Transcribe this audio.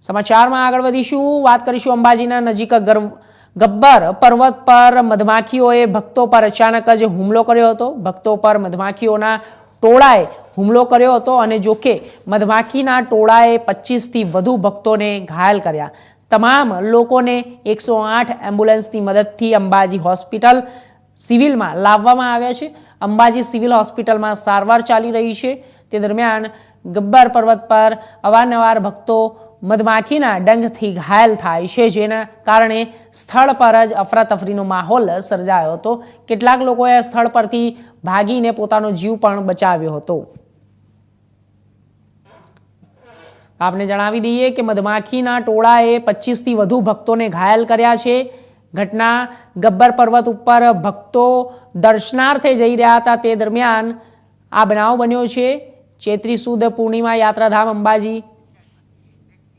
સમાચારમાં આગળ વધીશું, વાત કરીશું અંબાજીના નજીક ગબ્બર પર્વત પર મધમાખીઓએ ભક્તો પર અચાનક જ હુમલો કર્યો હતો. ભક્તો પર મધમાખીઓના ટોળાએ હુમલો કર્યો હતો અને જોકે મધમાખીના ટોળાએ 25થી વધુ ભક્તોને ઘાયલ કર્યા. તમામ લોકોને 108 એમ્બ્યુલન્સની મદદથી અંબાજી હોસ્પિટલ સિવિલમાં લાવવામાં આવ્યા છે. અંબાજી સિવિલ હોસ્પિટલમાં સારવાર ચાલી રહી છે. તે દરમિયાન ગબ્બર પર્વત પર અવારનવાર ભક્તો મધમાખીના ડંખથી ઘાયલ થાય છે, જેના કારણે સ્થળ પર જ અફરાતફરીનો માહોલ સર્જાયો હતો. કેટલાક લોકોએ સ્થળ પરથી ભાગીને પોતાનો જીવ પણ બચાવ્યો હતો. આપને જણાવી દઈએ કે મધમાખીના ટોળાએ 25થી વધુ ભક્તોને ઘાયલ કર્યા છે. ઘટના ગબ્બર પર્વત ઉપર ભક્તો દર્શનાર્થે જઈ રહ્યા હતા તે દરમિયાન આ બનાવ બન્યો છે. ચૈત્રી સુદ પૂર્ણિમા યાત્રાધામ અંબાજી